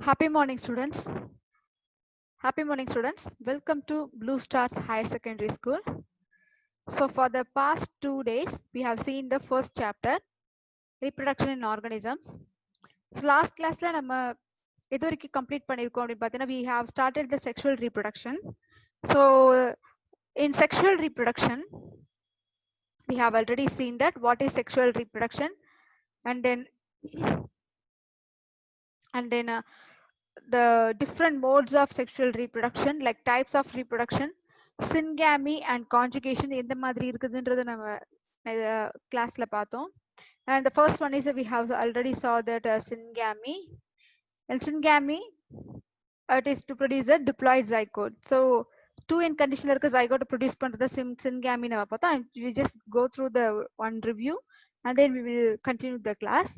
Happy morning, students. Happy morning, students. Welcome to Blue Stars Higher Secondary School. So, for the past 2 days, we have seen the first chapter, reproduction in organisms. So, last class, we have started the sexual reproduction. So, in sexual reproduction, we have already seen that what is sexual reproduction, and then the different modes of sexual reproduction, like types of reproduction, syngamy and conjugation எந்த மாதிரி இருக்குதுன்றத நம்ம கிளாஸ்ல பார்த்தோம். And the first one is that we have already saw that syngamy. And syngamy, it is to produce a diploid zygote. So 2 in conditional இருக்க zygote to produce பண்றத syngamy நம்ம பார்த்தோம். And we just go through the one review and then we will continue the class.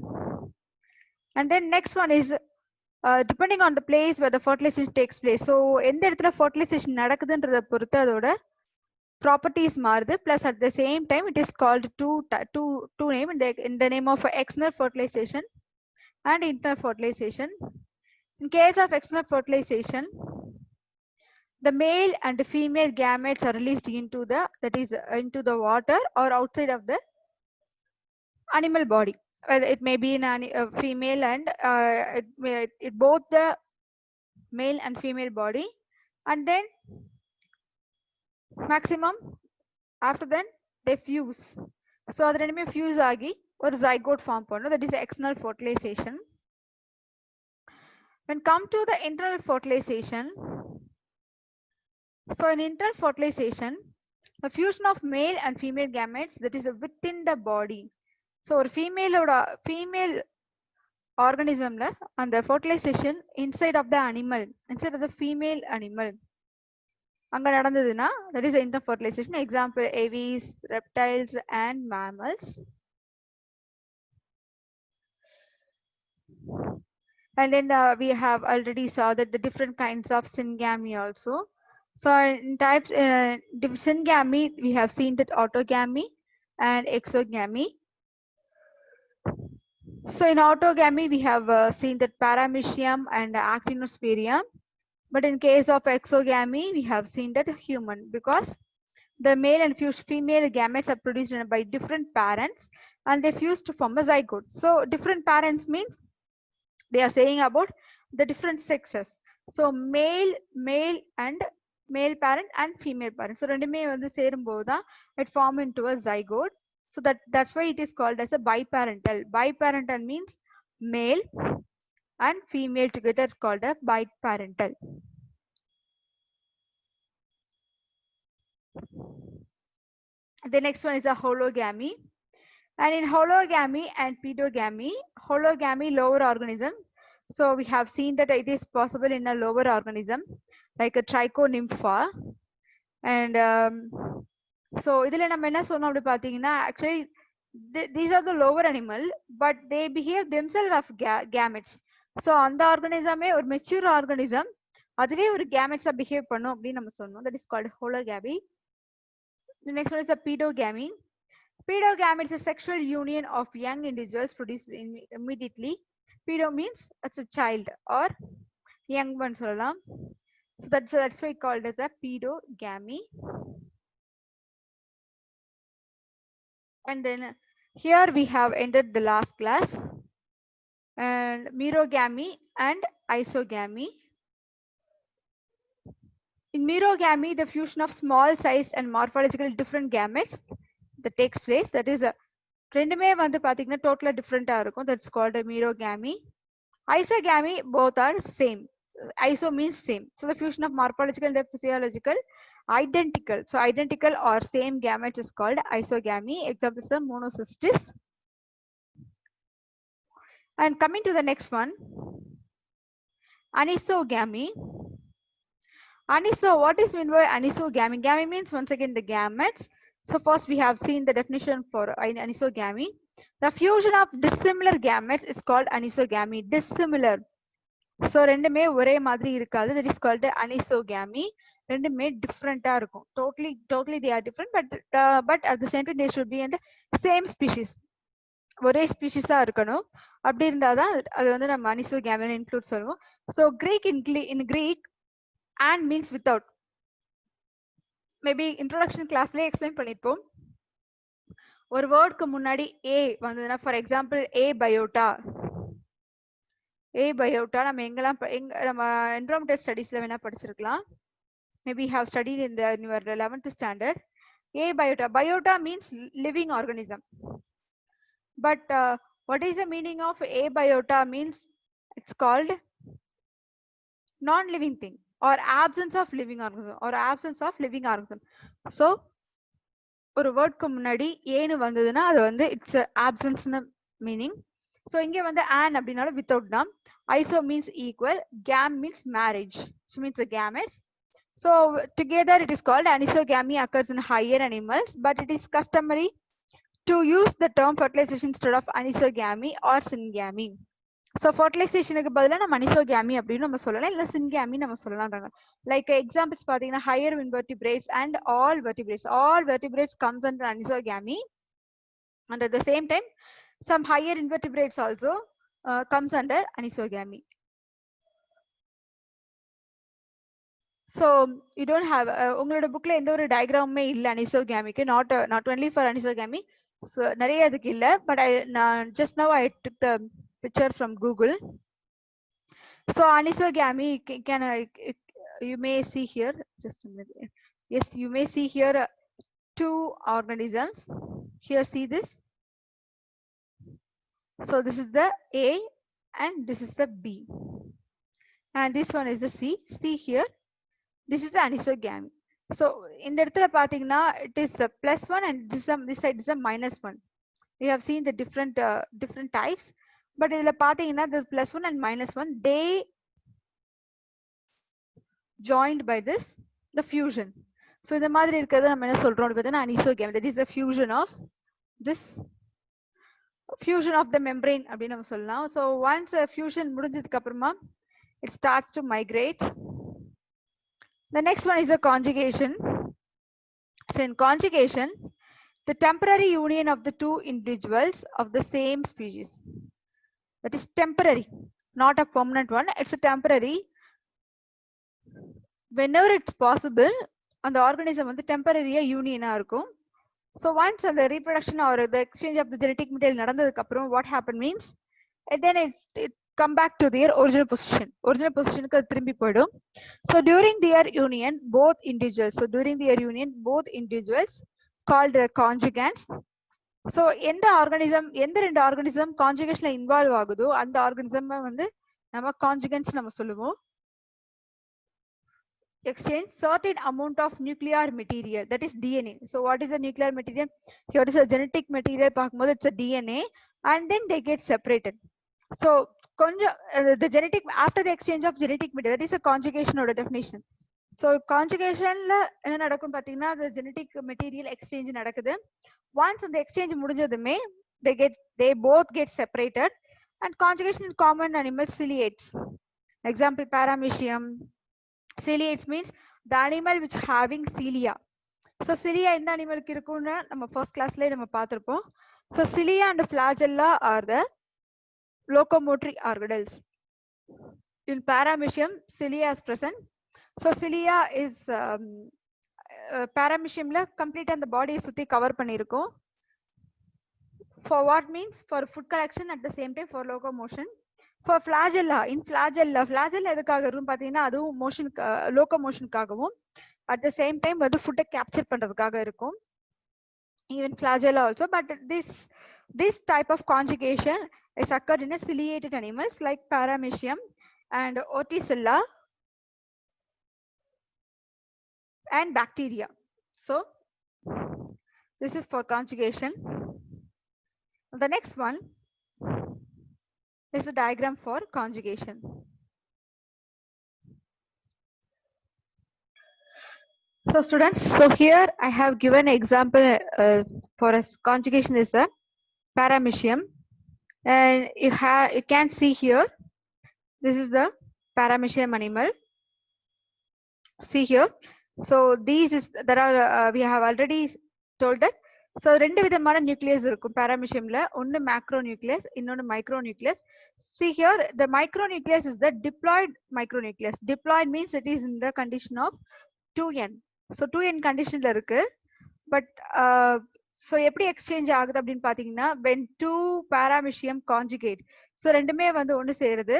And then next one is depending on the place where the fertilization takes place. So எந்த இடத்துல fertilization நடக்குதுன்றத பொறுத்து அதோட properties மாறுது. Plus at the same time it is called two name in the name of external fertilization and internal fertilization. In case of external fertilization, the male and the female gametes are released into the water or outside of the animal body. It may be in a female and it both the male and female body, and then maximum after then they fuse. So அது ரெண்டுமே fuse ஆகி ஒரு zygote form பண்ணும். That is external fertilization. When come to the internal fertilization, so in internal fertilization, the fusion of male and female gametes, that is within the body. So ஒரு female organismல அந்த fertilization inside of the animal, inside of the female animal அங்க நடந்ததுன்னா, that is internal fertilization. Example, aves, reptiles and mammals. And then we have already saw that the different kinds of syngamy also. So in types, syngamy, we have seen that autogamy and exogamy. So in autogamy, we have seen that paramecium and actinosporium. But in case of exogamy, we have seen that human, because the male and female gametes are produced by different parents and they fuse to form a zygote. So different parents means they are saying about the different sexes. So male and male parent and female parent. So ரெண்டுமே வந்து சேரும்போது it form into a zygote. So that's why it is called as a biparental. Biparental means male and female together called a biparental. The next one is a hologamy. And in hologamy and pedogamy, hologamy lower organism. So we have seen that it is possible in a lower organism like a trichonympha. And so இதுல நம்ம என்ன சொன்னோம் அப்படி பாத்தீங்கன்னா, actually these are the lower animal, but they behave themselves of gametes. So அந்த organism ஒரு mature organism அதுவே ஒரு gametes behave பண்ணும் அப்படின்னு நம்ம சொன்னோம். That is called hologamy. The next one is a pedogamy. Pedogamy is a sexual union of young individuals produced immediately. Pedo means it's a child or young one சொல்லலாம். So that's why called as a pedogamy. And then here we have ended the last class. And merogamy and isogamy. In merogamy, the fusion of small sized and morphological different gametes that takes place. That is ரெண்டுமே வந்து பாத்தீங்கன்னா டோட்டலா டிஃப்ரெண்டா இருக்கும். That's called a merogamy. Isogamy, both are same. Iso means same. So the fusion of morphological and physiological identical. So identical or same gametes is called isogamy. Example is the monocystis. And coming to the next one, anisogamy. What is meant by anisogamy? Gamy means once again the gametes. So first we have seen the definition for anisogamy. The fusion of dissimilar gametes is called anisogamy. Dissimilar. So ரெண்டுமே ஒரே மாதிரி இருக்காது. That is called anisogamy. ரெண்டுமே different-ஆ இருக்கும். Totally they are different, but at the same time they should be in the same species. ஒரே ஸ்பீஷிஸா இருக்கணும். அப்படி இருந்தாதான் அது வந்து நம்ம அனிசோகேமியா இன்க்ளூட் சொல்லுவோம். So Greek in Greek and means without. Maybe introduction கிளாஸ்லயே எக்ஸ்பிளைன் பண்ணிருப்போம். ஒரு வேர்டுக்கு முன்னாடி ஏ வந்ததுன்னா, ஃபார் எக்ஸாம்பிள் ஏ பயோட்டா. நம்ம எங்கெல்லாம் நம்ம என்விரான்மெண்டல் ஸ்டடீஸ்ல வேணா படிச்சிருக்கலாம். Maybe have studied in your 11th standard. A biota. Biota means living organism. But what is the meaning of abiota? Means it's called non-living thing or absence of living organism. So ஒரு வேர்ட்க்கு முன்னாடி ஏன்னு வந்ததுன்னா அது வந்து it's ஆப்சன்ஸ்னு meaning. So இங்கே வந்து on அப்படின்னாலும் without தான். Iso means equal, game means marriage, means gametes. So together it is called anisogamy. Occurs in higher animals, but it is customary to use the term fertilization instead of anisogamy or syngamy. So ஃபர்டிலைசேஷனுக்கு பதிலாக நம்ம anisogamy அப்படின்னு நம்ம சொல்லலாம், இல்லை syngamy நம்ம சொல்லலாம்ன்றாங்க. Like examples பார்த்தீங்கன்னா higher invertebrates and all vertebrates comes under anisogamy. And at the same time some higher invertebrates also comes under anisogamy. So you don't have, உங்களோட புக்ல எந்த ஒரு டயக்ராமுமே இல்லை அனிசோகேமிக்கு, not only for anisogamy. So நிறைய அதுக்கு இல்லை, பட் நான் just now I took the picture from Google. So anisogamy can you may see here, just a minute. Yes, you may see here two organisms. Here, see this. So this is the A and this is the B, and this one is the C. See here, this is the anisogamy. So in the இடத்துல பாத்தீங்கன்னா it is the +1 and this side is a -1. We have seen the different types. But இதுல பாத்தீங்கன்னா this +1 and -1 they joined by this the fusion. So இந்த மாதிரி இருக்கிறது நம்ம என்ன சொல்றோம் அப்படின்னா anisogamy. That is the fusion of the membrane அப்படின்னு நம்ம சொல்லலாம். So once a fusion முடிஞ்சதுக்கு அப்புறமா it starts to migrate. The next one is the conjugation. So in conjugation, the temporary union of the two individuals of the same species. That is temporary, not a permanent one. It's a temporary. Whenever it's possible, and the organism வந்து temporary union-ஆ இருக்கும். So once the reproduction or the exchange of the genetic material நடந்ததுக்கு அப்புறம் what happened means, and then it come back to their original positionக்கு அது திரும்பி போயிடும். So during their union, both individuals called the conjugants. So எந்த ரெண்டு organism கான்ஜுகேஷன்ல involve ஆகுதோ அந்த organism வந்து நம்ம கான்ஜுகன்ஸ் நம்ம சொல்லுவோம். Exchange certain amount of nuclear material, that is DNA. So what is the nuclear material? Here is a genetic material பார்க்கும்போது it's a DNA, and then they get separated. So கொஞ்சம் the genetic, after the exchange of genetic material, that is a conjugation ஓட definition. So conjugationல என்ன நடக்கும் பாத்தீங்கன்னா the genetic material exchange நடக்குது. Once the exchange முடிஞ்சதுமே they both get separated, and conjugation in common animals ciliates. Example paramecium. Ciliates means the animal which having cilia. So cilia இந்த அனிமலுக்கு இருக்கும்னு நம்ம first கிளாஸ்லயே நம்ம பார்த்திருப்போம். So cilia and flagella are the locomotory organelles. In paramecium cilia is present. So cilia is parameciumல கம்ப்ளீட்டா அந்த பாடியை சுத்தி cover பண்ணிருக்கும். For what means? For food collection, at the same time for locomotion. For flagella, in flagella எதுக்காக இருக்கும் பாத்தீங்கன்னா அதுவும் motion லோகோமோஷனுக்காகவும் at the same time வந்து ஃபுட்டை கேப்சர் பண்றதுக்காக இருக்கும். Even flagella also, but this type of conjugation is occurred in a ciliated animals like paramecium and Orticella and bacteria. So this is for conjugation. The next one is a diagram for conjugation. So students, so here I have given example for a conjugation is the paramecium, and you can see here this is the paramecium animal. See here. So these is there are we have already told that So ரெண்டு விதமான nucleus இருக்கும் parameciumல. ஒன்னு macronucleus, இன்னொன்னு micronucleus. See here, the micronucleus is the diploid micronucleus. Diploid means it is in the condition of 2n. So 2n conditionல இருக்கு. But so எப்படி exchange ஆகுது அப்படின்னு பாத்தீங்கன்னா, when two paramecium conjugate, so ரெண்டுமே வந்து ஒன்னு சேருது.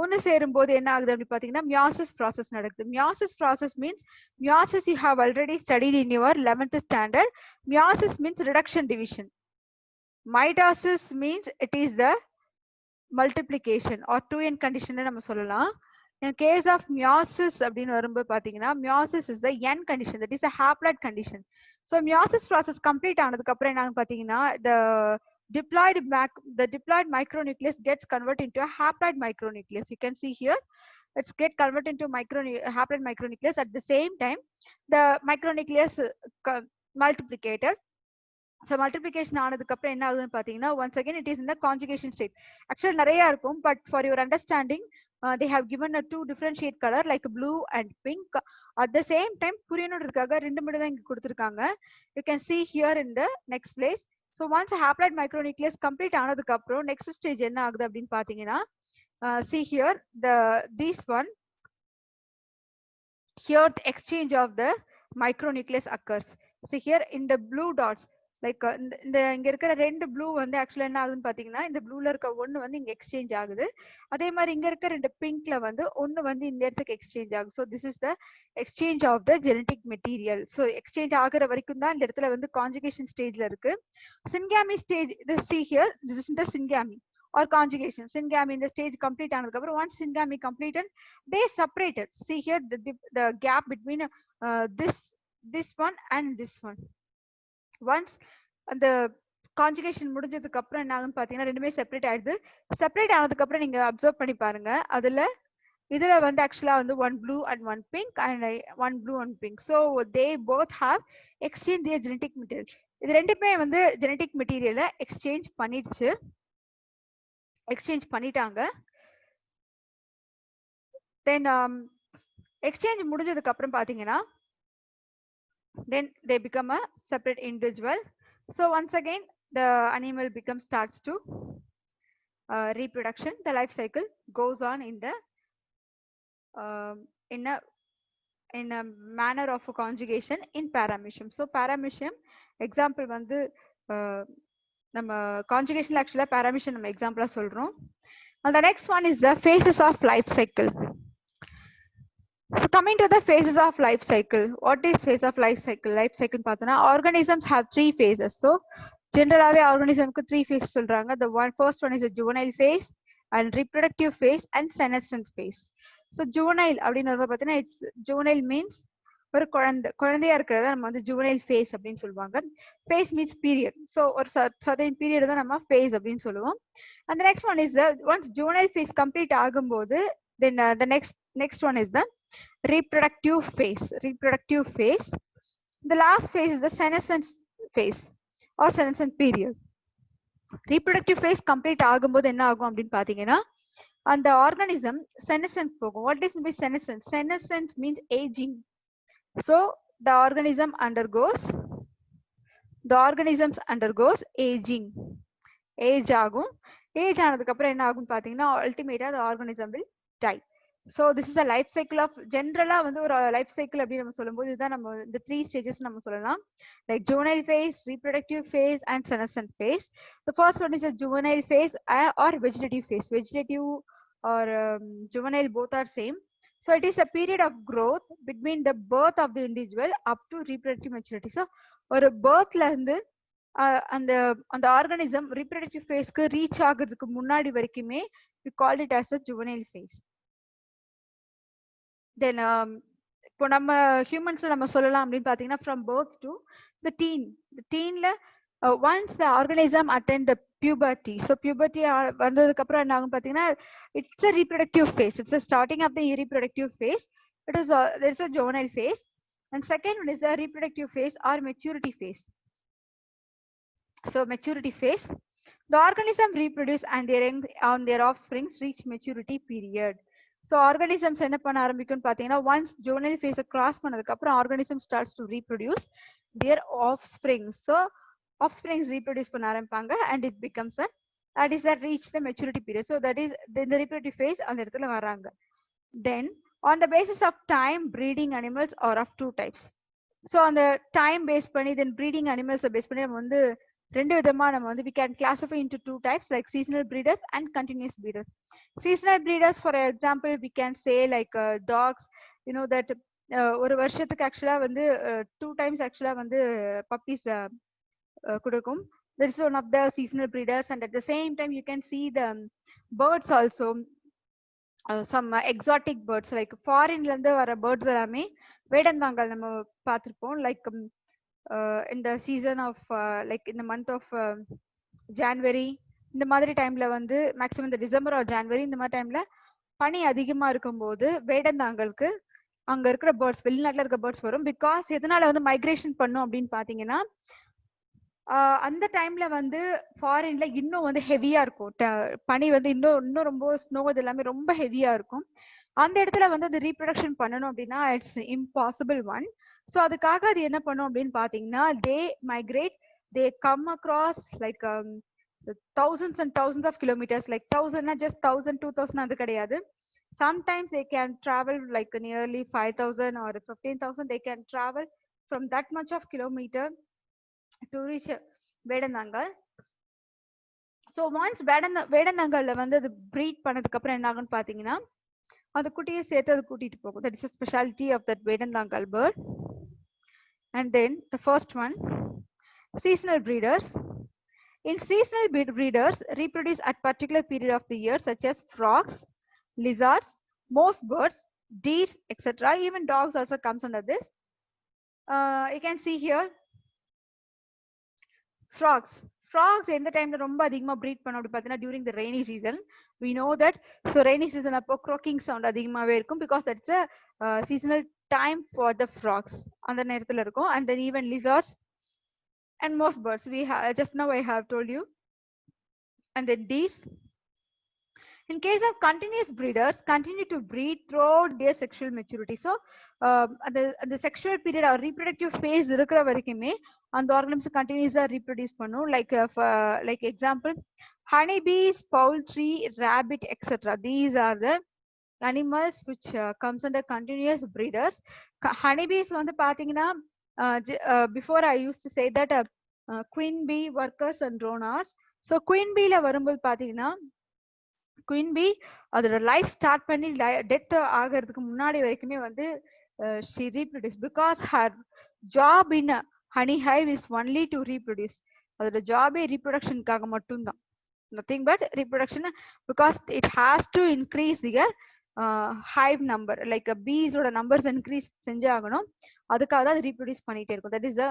ஒன்னு சேரும் போது என்ன ஆகுது அப்படி பாத்தீங்கன்னா, meiosis process நடக்குது. Meiosis process means, meiosis you have already studied in your 11th standard. Meiosis means reduction division. Mitosis means it is the multiplication or 2n condition நம்ம சொல்லலாம். In case of meiosis அப்படின்னு வரும்போது பாத்தீங்கன்னா, meiosis is the n condition, that is a haploid condition. So meiosis process complete ஆனதுக்கு அப்புறம் என்ன ஆகும் பாத்தீங்கன்னா, the diploid micronucleus gets converted into a haploid micronucleus. You can see here, it's get converted into haploid micronucleus. At the same time, the micronucleus multiplicated. So multiplication ஆனதுக்கு அப்புறம் என்ன ஆகுதுன்னு பாத்தீங்கன்னா, once again it is in the conjugation state. Actually நிறைய இருக்கும், but for your understanding, they have given a two different shade color like blue and pink. At the same time புரியணும்ன்றதுக்காக ரெண்டு மட்டும் தான் இங்க கொடுத்திருக்காங்க. You can see here in the next place. So once a haploid micronucleus complete ஆனதுக்கு அப்புறம் next stage என்ன ஆகுது அப்படின்னு பாத்தீங்கன்னா, see here, this one here the exchange of the micronucleus occurs. See here in the blue dots, like இந்த இங்க இருக்கிற ரெண்டு ப்ளூ வந்து ஆக்சுவலா என்ன ஆகுதுன்னு பாத்தீங்கன்னா, இந்த ப்ளூல இருக்க ஒன்னு வந்து இங்க எக்ஸ்சேஞ்ச் ஆகுது. அதே மாதிரி இங்க இருக்க ரெண்டு பிங்க்ல வந்து ஒன்னு வந்து இந்த இடத்துக்கு எக்ஸ்சேஞ்ச் ஆகுது. So this is the exchange of the genetic material. So exchange ஆகுற வரைக்கும் தான் இந்த இடத்துல வந்து conjugation stageல இருக்கு. Syngamy stage, this see here, this is the syngamy or conjugation. Syngamy in the stage complete ஆனதுக்கு அப்புறம், once syngamy completed, they separated. See here the gap between this one and this one. Once அந்த conjugation முடிஞ்சதுக்கு அப்புறம் என்ன ஆகுதுன்னு பாத்தீங்கன்னா, ரெண்டுமே separate ஆயிடுது. செப்பரேட் ஆனதுக்கு அப்புறம் நீங்க அப்சர்வ் பண்ணி பாருங்க, இதுல வந்து ஆக்சுவலா வந்து one blue and one pink and one blue and pink. So they both have exchanged their genetic material. இது ரெண்டுமே வந்து genetic material எக்ஸ்சேஞ்ச் பண்ணிட்டாங்க. தென் எக்ஸ்சேஞ்ச் முடிஞ்சதுக்கு அப்புறம் பாத்தீங்கன்னா, then they become a separate individual. So once again the animal starts to reproduction. The life cycle goes on in a manner of a conjugation in paramecium. So paramecium example வந்து நம்ம conjugation actually paramecium நம்ம example சொல்றோம். And the next one is the phases of life cycle. So coming to the phases of life cycle, what is phase of life cycle? Life cycle பார்த்தோம்னா, organisms have three phases. So generally organismக்கு three phases சொல்றாங்க. The first one is a juvenile phase and reproductive phase and senescence phase. So juvenile அப்படின்னு வரும்போது பார்த்தீங்கன்னா, it's juvenile means ஒரு குழந்தையா இருக்கிறத நம்ம வந்து juvenile phase அப்படின்னு சொல்லுவாங்க. Phase means period. So ஒரு certain period தான் நம்ம phase அப்படின்னு சொல்லுவோம். And the next one is once juvenile phase complete ஆகும்போது, then the next one is the reproductive phase. The last phase is the senescence phase or senescence period. Reproductive phase complete ஆகும்போது என்ன ஆகும் அப்படின்னு பாத்தீங்கன்னா, அந்த organism senescence போகும். What does mean senescence? Senescence means aging. So the organisms undergoes aging. Age ஆகும். Age ஆனதுக்கு அப்புறம் என்ன ஆகும் பாத்தீங்கன்னா, ultimately the organism will die. So this is the life cycle of generally வந்து ஒரு life cycle அப்படி நம்ம சொல்லும்போது இதுதான் நம்ம இந்த three stages நம்ம சொல்லலாம், like juvenile phase, reproductive phase and senescent phase. The first one is a juvenile phase or vegetative phase. Vegetative or juvenile both are same. So it is a period of growth between the birth of the individual up to reproductive maturity. So ஒரு birthல இருந்து அந்த organism reproductive phaseக்கு reach ஆகிறதுக்கு முன்னாடி வரைக்குமே we call it as a juvenile phase. Then இப்போ நம்ம ஹியூமன்ஸ்ல நம்ம சொல்லலாம் அப்படின்னு பாத்தீங்கன்னா, from birth to the teenல once the organism attain the puberty. So puberty வந்ததுக்கு அப்புறம் என்ன ஆகும் பாத்தீங்கன்னா, it's a reproductive phase. It's the starting of the reproductive phase. It is there's a juvenile phase, and second one is the reproductive phase or maturity phase. So maturity phase, the organism reproduce and their offsprings reach maturity period. So organisms என்ன பண்ண ஆரம்பிக்கும்னு பாத்தீங்கன்னா, once juvenile phase cross பண்ணதுக்கு அப்புறம் organism starts to reproduce their offspring. So offsprings reproduce பண்ண ஆரம்பிப்பாங்க and it becomes a that is that reach the maturity period. So that is the reproductive phase அந்த இடத்துல வராங்க. Then on the basis of time, breeding animals are of two types. So on the time based பண்ணி then breeding animals based பண்ணி நம்ம வந்து ரெண்டு விதமா நம்ம வந்து we can classify into two types like seasonal breeders and continuous breeders. Seasonal breeders, for example, we can say like dogs, you know that ஒரு வருஷத்துக்கு ஆக்சுவலா வந்து two times ஆக்சுவலா வந்து puppies கொடுக்கும். This is one of the seasonal breeders, and at the same time you can see the birds also. Some exotic birds like foreign ல இருந்து வர birds எல்லாமே வேடந்தாங்கல் நம்ம பார்த்திருப்போம். Like in the season of like in the month of January, இந்த மாதிரி டைம்ல வந்து மேக்ஸிமம் இந்த டிசம்பர் ஆர் ஜான்வரி இந்த மாதிரி டைம்ல பனி அதிகமா இருக்கும்போது வேடந்தாங்கலுக்கு அங்க இருக்கிற பேர்ட்ஸ், வெளிநாட்டுல இருக்க பேர்ட்ஸ் வரும். பிகாஸ் எதனால வந்து மைக்ரேஷன் பண்ணும் அப்படின்னு பாத்தீங்கன்னா அந்த டைம்ல வந்து ஃபாரின்ல இன்னும் வந்து ஹெவியா இருக்கும். பனி வந்து இன்னும் ரொம்ப ஸ்னோ இது எல்லாமே ரொம்ப ஹெவியா இருக்கும். அந்த இடத்துல வந்து அது ரீப்ரொடக்ஷன் பண்ணணும் அப்படின்னா இட்ஸ் இம்பாசிபிள் ஒன். ஸோ அதுக்காக அது என்ன பண்ணும் அப்படின்னு பாத்தீங்கன்னா they migrate, they come across like thousands and thousands of kilometers, like 1000 just 1000 2000 அது கிடையாது. Sometimes they can travel like nearly 5000 or 15000. They can travel from that much of kilometer to reach Vedanthangal. So once வேடந்தாங்கல்ல வந்து அது breed பண்ணதுக்கு அப்புறம் என்ன ஆகும்னு பாத்தீங்கன்னா அந்த குட்டியை சேர்த்து அது கூட்டிட்டு போகும். That is a specialty of that Vedanthangal bird. And then the first one, seasonal breeders. In seasonal breeders reproduce at particular period of the year, such as frogs, lizards, most birds, deer, etc. Even dogs also comes under this. You can see here frogs. Frogs எந்த டைம்ல ரொம்ப அதிகமா breed பண்ணும் அப்படி பார்த்தீங்கன்னா during the rainy season. We know that. So rainy season அப்போ croaking sound அதிகமாவே இருக்கும் because that's a seasonal time for the frogs. அந்த நேரத்துல இருக்கும். And then even lizards and most birds. We have just now I have told you. And then deer. In case of continuous breeders, continue to breed throughout their sexual maturity. So the sexual period or reproductive phase இருக்கிற வரைக்குமே அந்த organism continuously reproduce பண்ணும். Like example, honeybees, poultry, rabbit, etc. These are the animals which comes under continuous breeders. Honeybees வந்து பாத்தீங்கன்னா before I used to say that queen bee, workers and drones. So queen bee ல வரும்போது பாத்தீங்கன்னா queen bee அதோட life start பண்ணி death ஆகிறதுக்கு முன்னாடி வரைக்குமே வந்து she reproduce because her job in honey hive is only to reproduce. அதோட ஜாபே ரீப்ரொடக்ஷனுக்காக மட்டும்தான், nothing but reproduction, because it has to increase their hive number, like bees ஓட numbers increase செஞ்சே ஆகணும், அதுக்காக தான் அது reproduce பண்ணிட்டே இருக்கும். That is the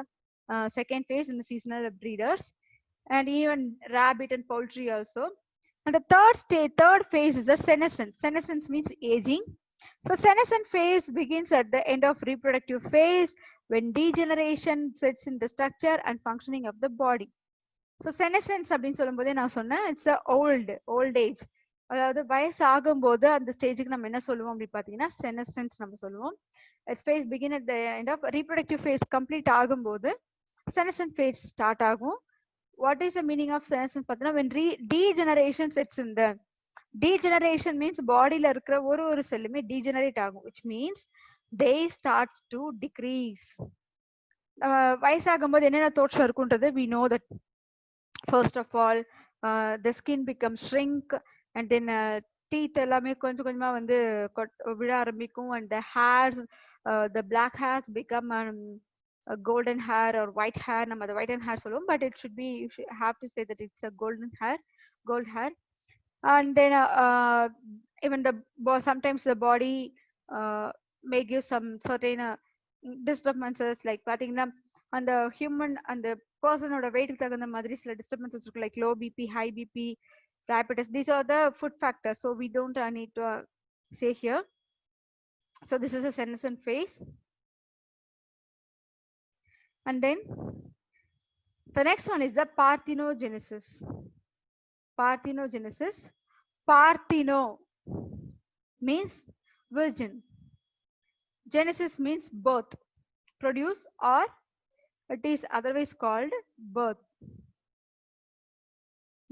second phase in the seasonal breeders. And even rabbit and poultry also. And the third phase is the senescence. Senescence means aging. So senescent phase begins at the end of reproductive phase when degeneration sets in the structure and functioning of the body. So senescence அப்படின்னு சொல்லும்போதே நான் சொன்னேன் it's a old age. அதாவது வயசு ஆகும்போது அந்த ஸ்டேஜுக்கு நம்ம என்ன சொல்லுவோம் அப்படின்னு பாத்தீங்கன்னா senescence நம்ம சொல்லுவோம். Its phase begin at the end of reproductive phase complete ஆகும்போது senescent phase start ஆகும். What is the meaning of senescence பார்த்தீங்கன்னா when degeneration sets in the degeneration means bodyல இருக்கிற ஒரு செல்லுமே degenerate ஆகும், which means they starts to decrease. வயசாகும்போது என்னென்ன தோற்றம் இருக்குன்றது we know that first of all the skin becomes shrink, and then teeth எல்லாமே கொஞ்சம் கொஞ்சமா வந்து விழ ஆரம்பிக்கும், and the hairs, the black hairs become golden hair or white hair. நம்ம the white and hair சொல்லுவோம், but it should be, you should have to say that it's a gold hair. And then even sometimes the body may give some certain disturbances, like பாத்தீங்கன்னா அந்த human அந்த பர்சனோட வெயிட்டுக்கு தகுந்த மாதிரி சில disturbances இருக்கு, like low bp, high bp, diabetes. These are the food factors, so we don't need to say here. So this is a senescent phase. And then the next one is the parthenogenesis. Partheno means virgin. Genesis means birth, produce, or it is otherwise called birth.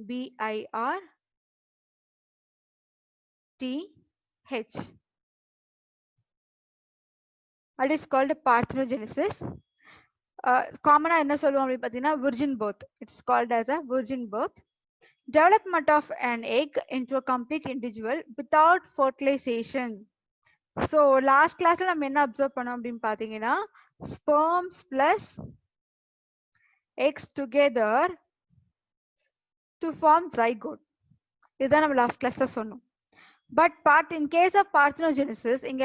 BIRTH. That is called parthenogenesis. Common என்ன சொல்லுவோம் அப்படி பார்த்தீங்கன்னா virgin birth. It's called as a virgin birth. Development of an egg into a complete individual without fertilization. So last classல நம்ம என்ன observe பண்ணோம் அப்படின்னு பார்த்தீங்கன்னா sperms plus eggs together to form zygote. இதுதான் நம்ம லாஸ்ட் கிளாஸ்ல சொன்னோம். But in case of parthenogenesis இங்க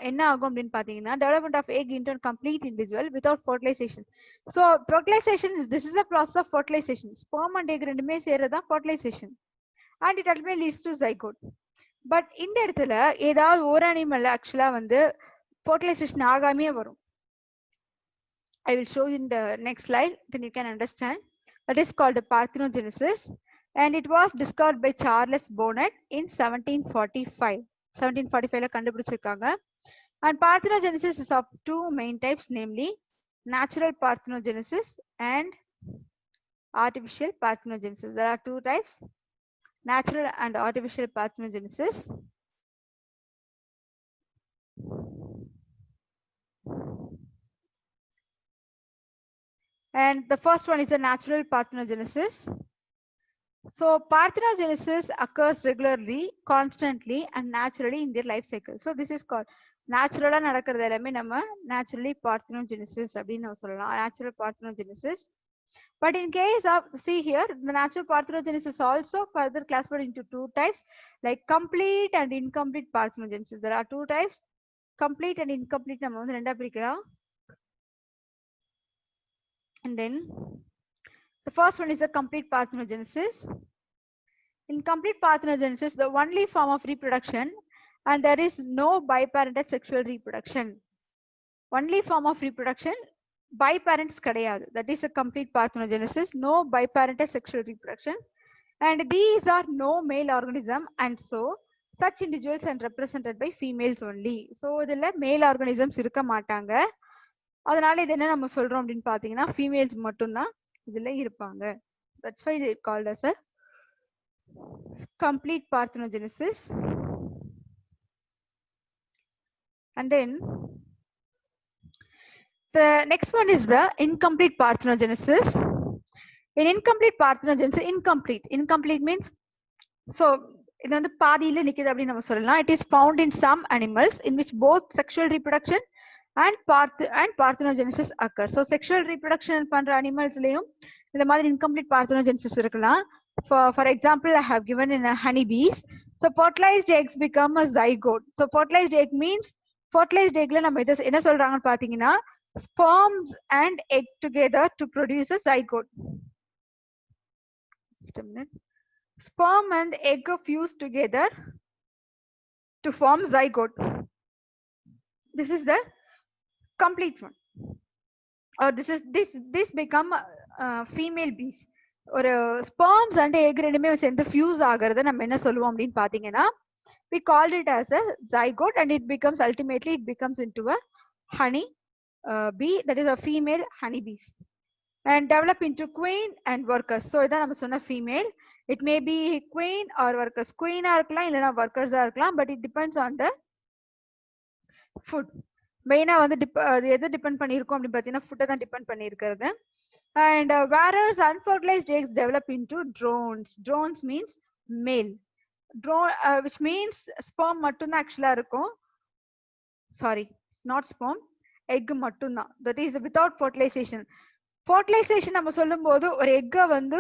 என்ன ஆகும் அப்படின்னு பாத்தீங்கன்னா development of egg into a complete individual without fertilization. So fertilization this is a process of fertilization. Sperm and egg ரெண்டுமே சேர்றதுதான் fertilization and it ultimately leads to zygote. But இந்த இடத்துல ஏதாவது ஒரு அனிமல் ஆக்சுவலா வந்து fertilization ஆகாமே வரும். I will show you in the next slide, then you can understand. That is called parthenogenesis. And it was discovered by Charles Bonnet in 1745. 1745 கண்டுபிடிச்சிருக்காங்க. And parthenogenesis is of two main types, namely natural parthenogenesis and artificial parthenogenesis. There are two types, natural and artificial parthenogenesis. And the first one is a natural parthenogenesis. So parthenogenesis occurs regularly, constantly and naturally in their life cycle. So this is called natural நடக்கிறது எல்லாமே நம்ம naturally parthenogenesis அப்படின்னு நம்ம சொல்லலாம், natural parthenogenesis. But in case of, see here, the natural parthenogenesis also further classified into two types, like complete and incomplete parthenogenesis. There are two types, complete and incomplete. நம்ம வந்து ரெண்டா பிரிக்கலாம். And then the first one is a complete parthenogenesis. In complete parthenogenesis, the only form of reproduction and there is no biparental sexual reproduction. Only form of reproduction, biparents கிடையாது. That is a complete parthenogenesis, no biparental sexual reproduction. And these are no male organism and so such individuals are represented by females only. So இதுல male organisms இருக்க மாட்டாங்க. அதனால இது என்ன நம்ம சொல்றோம் அப்படின்னு பாத்தீங்கன்னா females மட்டும்தான் இதுல இருப்பாங்க. That's why they called as a complete parthenogenesis. And then the next one is the incomplete parthenogenesis. In incomplete parthenogenesis, incomplete means, so இது வந்து பாதியில நிக்குது அப்படின்னு நம்ம சொல்லலாம். It is found in some animals in which both sexual reproduction and parthenogenesis occur. So sexual reproduction பண்ற animalsலயும் இந்த மாதிரி incomplete parthenogenesis இருக்கலாம். For example, I have given in a honeybees. So fertilized eggs become a zygote. So fertilized egg means fertilized eggல நம்ம இத என்ன சொல்றாங்கன்னு பாத்தீங்கன்னா sperms and egg together to produce a zygote. Just a minute. Sperm and egg fuse together to form zygote. This is the complete one. Or this become female bees. ஒரு sperms and egg ரெண்டுமே சேர்ந்து fuse ஆகிறத நம்ம என்ன சொல்லுவோம் அப்படின்னு பாத்தீங்கன்னா we called it as a zygote and it becomes ultimately it becomes into a honey bee, that is a female honey bees, and develop into queen and workers. So இதான் நம்ம சொன்ன female, it may be queen or workers. Queen ஆ இருக்கலாம் இல்லனா workers ஆ இருக்கலாம், but it depends on the food. மெயினா வந்து எது depend பண்ணிருக்கும் அப்படின்னு பாத்தீங்கன்னா ஃபுட்டை தான் depend பண்ணிருக்கிறது. And whereas unfertilized eggs develop into drones. Drones means male. Drone which means sperm மட்டும் தான் ஆக்சுவலா இருக்கும். Sorry, not sperm, egg மட்டும் தான். That is without fertilization. Fertilization நம்ம சொல்லும்போது ஒரு எக்கை வந்து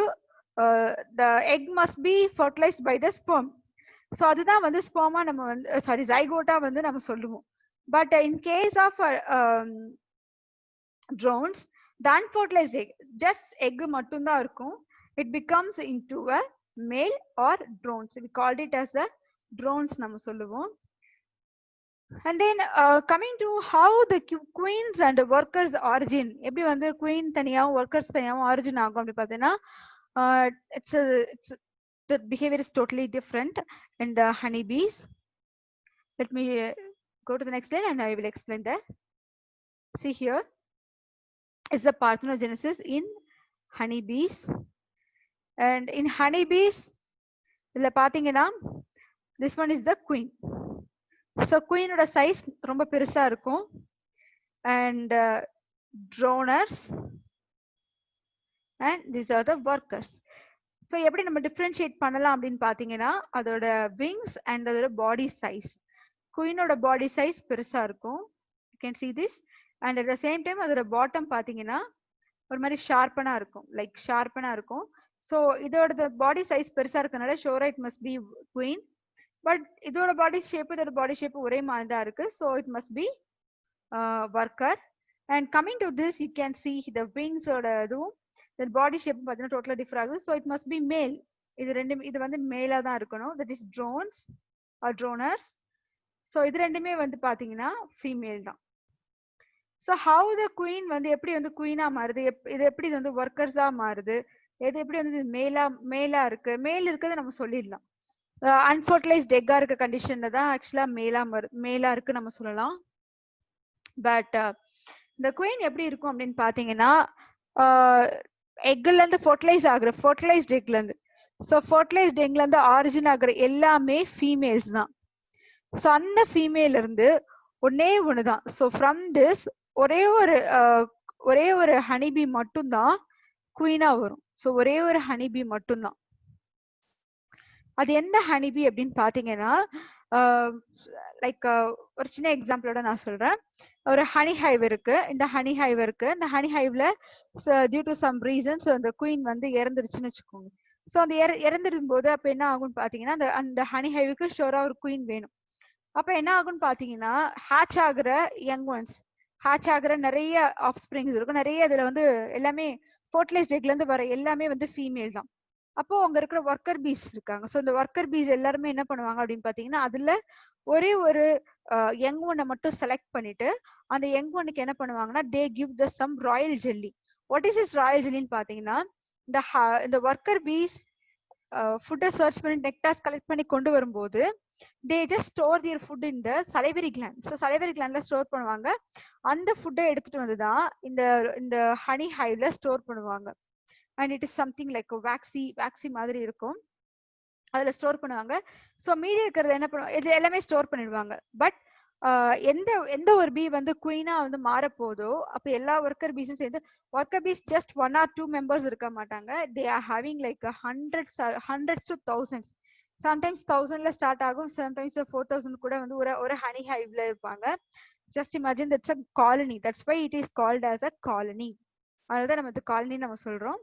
the egg must be fertilized by the sperm. So அதுதான் வந்து ஸ்பெர்மா நம்ம வந்து சாரி ஜைகோட்டா வந்து நம்ம சொல்லுவோம். But in case of drones, the unfertilized egg, just egg மட்டும் தான் இருக்கும். It becomes into a male or drones. We called it as the drones நம்ம சொல்லுவோம். And then coming to how the queens and workers origin, எப்படி வந்து queen தனியாவும் workers தனியாவும் origin ஆகும் அப்படி பார்த்தீங்கன்னா it's the behavior is totally different in the honeybees. Let me go to the next slide and I will explain that. See here is the parthenogenesis in honeybees. And in honeybees, இதுல பாத்தீங்கன்னா this one is the queen. So queen ஓட size ரொம்ப பெருசா இருக்கும். And droners, and these are the workers. So எப்படி நம்ம differentiate பண்ணலாம் அப்படின்னு பாத்தீங்கன்னா அதோட wings and அதோட body size. Queen ஓட body size பெருசா இருக்கும். You can see this. And at the same time அதோட bottom பாத்தீங்கன்னா ஒரு மாதிரி ஷார்ப்பனா இருக்கும், லைக் ஷார்ப்பனா இருக்கும். ஸோ இதோட பாடி சைஸ் பெருசா இருக்கனால ஷோரா it must be queen. But இதோட பாடி ஷேப் ஒரே மாதிரி தான் இருக்கு. So it must be worker. And coming to this you can see the விங்ஸோட இதுவும் பாடி ஷேப் பார்த்தீங்கன்னா டோட்டலா டிஃபர் ஆகுது. ஸோ இட் மஸ்ட் பி மேல். இது வந்து மேலா தான் இருக்கணும். That is drones or droners. So இது ரெண்டுமே வந்து பாத்தீங்கன்னா ஃபீமேல் தான். ஸோ ஹவு த குயின் வந்து எப்படி வந்து குயினா மாறுது, இது எப்படி வந்து ஒர்க்கர்ஸா மாறுது, எது எப்படி வந்து மேலா இருக்கு. மேல் இருக்கிறத நம்ம சொல்லிடலாம். அன்ஃபர்டிலைஸ்ட் எக்கா இருக்க கண்டிஷன்ல தான் ஆக்சுவலா மேலா இருக்கு நம்ம சொல்லலாம். பட் இந்த குயின் எப்படி இருக்கும் அப்படின்னு பாத்தீங்கன்னா எக்ல இருந்து ஃபர்டிலைஸ்ட் எக்ல இருந்து ஸோ ஃபர்டிலைஸ்ட் எக்ல இருந்து ஆரிஜின் ஆகுற எல்லாமே ஃபீமேல்ஸ் தான். ஸோ அந்த ஃபீமேல் இருந்து ஒன்னே ஒண்ணுதான். ஸோ ஃப்ரம் திஸ் ஒரே ஒரு ஹனிபி மட்டும்தான் குயினா வரும். ஸோ ஒரே ஒரு ஹனிபி மட்டும்தான். அது எந்த ஹனிபி அப்படின்னு பாத்தீங்கன்னா லைக் ஒரு சின்ன எக்ஸாம்பிளோட நான் சொல்றேன். ஒரு ஹனி ஹைவ் இருக்கு. இந்த ஹனி ஹைவ்ல டியூ டு சம் ரீசன்ஸ் அந்த குயின் வந்து இறந்துருச்சுன்னு வச்சுக்கோங்க. ஸோ அந்த இறந்துடும் போது அப்ப என்ன ஆகும்னு பாத்தீங்கன்னா அந்த ஹனி ஹைவுக்கு ஷோரா ஒரு குயின் வேணும். அப்ப என்ன ஆகும்னு பாத்தீங்கன்னா ஹேட்ச் ஆகுற யங் ஒன்ஸ், ஹேட்ச் ஆகுற நிறைய ஆஃப் ஸ்பிரிங்ஸ் இருக்கும். நிறைய இதுல வந்து எல்லாமே ஃபர்டிலைஸ்ட் எக்ல இருந்து வர எல்லாமே வந்து ஃபீமேல் தான். அப்போ அங்க இருக்கிற ஒர்க்கர் பீஸ் இருக்காங்க. ஸோ இந்த ஒர்க்கர் பீஸ் எல்லாருமே என்ன பண்ணுவாங்க அப்படின்னு பாத்தீங்கன்னா அதுல ஒரே ஒரு யங் ஒன்னை மட்டும் செலக்ட் பண்ணிட்டு அந்த யங் ஒன்னுக்கு என்ன பண்ணுவாங்கன்னா they give the some Royal jelly. What is is Royal ஜெல்லின்னு பாத்தீங்கன்னா இந்த ஒர்க்கர் பீஸ் ஃபுட்டை சர்ச் பண்ணி நெக்டார்ஸ் கலெக்ட் பண்ணி கொண்டு வரும்போது they just store their food in the salivary gland. So salivary glandல ஸ்டோர் பண்ணுவாங்க. அந்த ஃபுட்டை எடுத்துட்டு வந்துதான் இந்த ஹனி ஹைவ்ல ஸ்டோர் பண்ணுவாங்க. And it is something like waxy மாதிரி இருக்கும். அதுல ஸ்டோர் பண்ணுவாங்க. ஸோ மீதி இருக்கிறது என்ன பண்ணுவாங்க, இது எல்லாமே ஸ்டோர் பண்ணிடுவாங்க. பட் எந்த ஒரு பீ வந்து குயினா வந்து மாறப்போதோ அப்ப எல்லா ஒர்க்கர் பீஸும் சேர்ந்து, worker bees just 1 or 2 members இருக்க மாட்டாங்க. They are having like hundreds to thousands. Sometimes 1000ல ஸ்டார்ட் ஆகும், சம்டைம்ஸ் 4000 கூட வந்து ஒரு ஹனி ஹைவ்ல இருப்பாங்க. Just imagine that's a colony. That's why it is called as a colony. அதனால நம்ம இது காலனி நம்ம சொல்றோம்.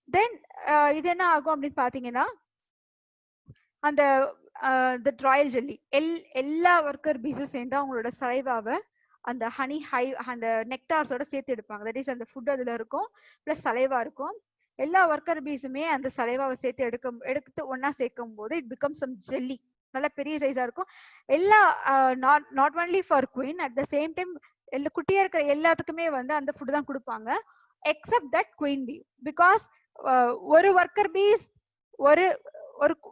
தென் இது என்ன ஆகும் அப்படின்னு பாத்தீங்கன்னா அந்த ராயல் ஜெல்லி எல்லா ஒர்க்கர் பீஸும் சேர்ந்து அவங்களோட சலைவாவை அந்த ஹனி ஹைவ் அந்த நெக்டார்ஸோட சேர்த்து எடுப்பாங்க. தட் இஸ் அந்த ஃபுட் அதுல இருக்கும் பிளஸ் சலைவா இருக்கும். எல்லா ஒர்க்கர் பீஸுமே அந்த சலைவாவை சேர்த்து எடுத்து ஒன்னா சேர்க்கும் போது இட் பிகம் சம் ஜெல்லி. நல்ல பெரிய சைஸா இருக்கும். எல்லா not only for queen, at the same time குட்டியா இருக்கிற எல்லாத்துக்குமே வந்து அந்த ஃபுட் தான் கொடுப்பாங்க accept that queen bee. Because ஒரு ஒர்க்கர் பீஸ்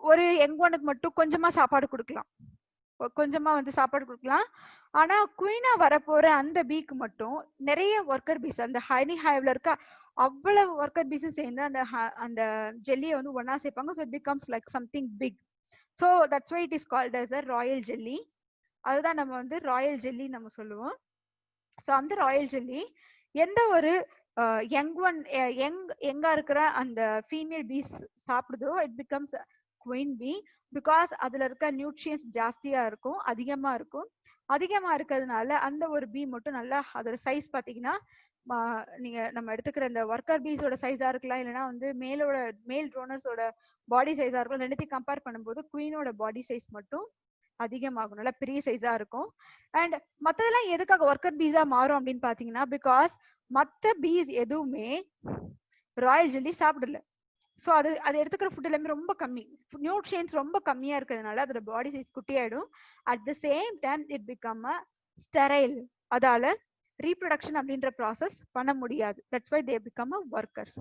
ஒரு யங் ஒனுக்கு மட்டும் கொஞ்சமா சாப்பாடு கொடுக்கலாம், கொஞ்சமா வந்து சாப்பாடு கொடுக்கலாம். ஆனா குயினா வரப்போற அந்த பீக்கு மட்டும் நிறைய ஒர்க்கர் பீஸ் அந்த ஹனி ஹைவ்ல இருக்க அவ்வளவு ஒர்க்கர் பீஸும் சேர்ந்து அந்த ஜெல்லியை வந்து ஒன்னா சேர்ப்பாங்க. So it becomes like something big. So that's why it is called as a royal jelly. அதுதான் நம்ம வந்து ராயல் ஜெல்லி நம்ம சொல்லுவோம். ஸோ அந்த ராயல் ஜெல்லி எந்த ஒரு யங்கா இருக்கிற அந்த ஃபீமேல் பீஸ் சாப்பிடுதோ it becomes queen bee. Because அதுல இருக்க நியூட்ரியன்ஸ் ஜாஸ்தியா இருக்கும், அதிகமா இருக்கும். அதிகமா இருக்கிறதுனால அந்த ஒரு பீ மட்டும் நல்லா அதோட சைஸ் பாத்தீங்கன்னா நீங்க நம்ம எடுத்துக்கிற இந்த ஒர்க்கர் பீஸோட சைஸா இருக்கலாம், இல்லைன்னா வந்து மேல் ட்ரோனர்ஸோட பாடி சைஸா இருக்கும். ரெண்டுத்தையும் கம்பேர் பண்ணும்போது குயினோட பாடி சைஸ் மட்டும் அதிகமாகும், நல்லா பெரிய சைஸா இருக்கும். அண்ட் மத்ததெல்லாம் எதுக்காக ஒர்க்கர் பீஸா மாறும் அப்படின்னு பாத்தீங்கன்னா பிகாஸ் மத்த பீஸ் எதுவுமே ராயல் ஜெல்லி சாப்பிடல. ஸோ அது எடுத்துக்கிற ஃபுட் எல்லாமே ரொம்ப கம்மி, நியூட்ரியன்ஸ் ரொம்ப கம்மியா இருக்கிறதுனால அதோட பாடி சைஸ் குட்டியாயிடும். At the same time it become a sterile. அதால ரீப்ரொடக்ஷன் அப்படின்ற ப்ராசஸ் பண்ண முடியாது. That's why they become a workers.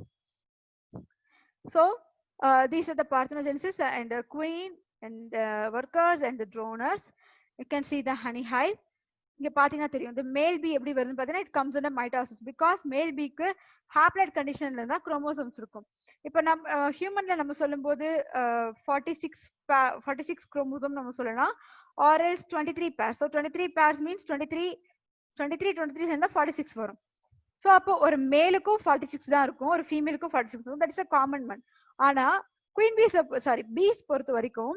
So these are the parthenogenesis and the queen and the workers and the droners. You can see the honey hive. இங்க பாத்தீங்கன்னா தெரியும் இந்த மேல் B எப்படி வருதுன்னு பாத்தீங்கன்னா it comes in mitosis. Because மேல் பிக்கு ஹாப்ளாய்ட் கண்டிஷன்ல தான் குரோமோசோம்ஸ் இருக்கும். இப்ப நம்ம ஹியூமன்ல நம்ம சொல்லும்போது 46 குரோமோசோம் நம்ம சொல்லலாம், or else 23 pairs. So 23 pairs means 23 சேர்ந்தா 46 வரும். ஸோ அப்போ ஒரு மேலுக்கும் 46 தான் இருக்கும், ஒரு ஃபீமேலுக்கும் 46 இருக்கும். That is a common one. ஆனா குயின் பீஸ் பீஸ் பொறுத்த வரைக்கும்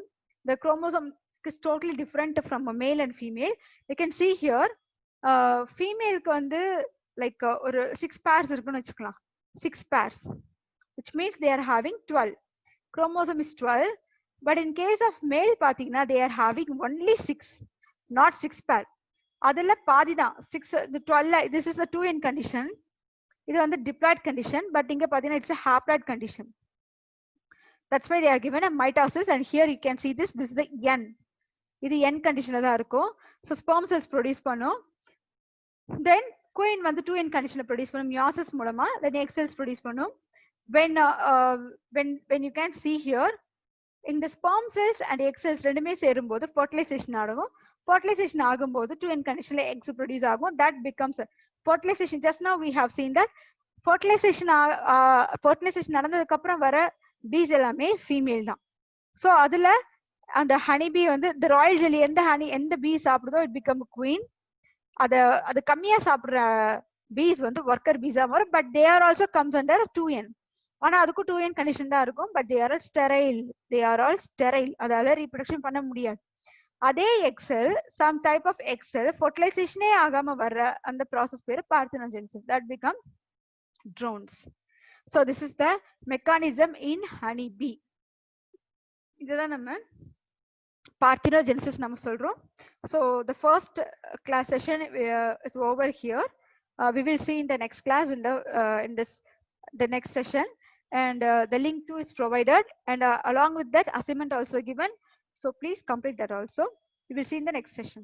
the chromosome is totally different from a male and female. You can see here ஃபீமேலுக்கு வந்து லைக் ஒரு 6 pairs இருக்குன்னு வச்சுக்கலாம், 6 pairs, which means they are having 12. Chromosome is 12, but in case of male பாத்தீங்கன்னா they are having only 6, not 6 pair. அதுல பாதி தான் 6. the 12, this is a 2n condition, இது வந்து diploid condition, but இங்க பாத்தீங்கன்னா it's a haploid condition. That's why they are given a mitosis, and here you can see this is the n. இது n conditionல தான் இருக்கும். So sperm cells produce பண்ணும், then queen வந்து 2n conditionல produce பண்ணும் meiosis மூலமா, then egg cells produce பண்ணும். When you can see here, in the sperm cells and egg cells ரெண்டுமே சேரும்போது fertilization ஆகும். Fertilization ஆகும்போது 2n conditionல eggs produce ஆகும். That becomes fertilization. Just now we have seen that fertilization நடந்ததுக்கு அப்புறம் வர bees எல்லாமே female தான். So அதுல அந்த honey bee வந்து the royal jelly எந்த bee சாப்பிடுதோ it become queen. அது கம்மியா சாப்பிடுற bees வந்து worker bees ஆ வரும், but they are also comes under 2n. ஆனா அதுக்கும் 2n கண்டிஷன் தான் இருக்கும், but they are all sterile. அதால reproduction பண்ண முடியாது. அதே எக்ஸெல் some type of எக்ஸெல் fertilizationே ஆகாம வர்ற அந்த process பேரு parthenogenesis. That become drones. So this is the mechanism in honey bee. இதுதான் நம்ம parthenogenesis நம்ம சொல்றோம். So the first class session is over here. We will see in the next class in the next session, and the link too is provided, and along with that assignment also given. So please complete that also. We will see in the next session.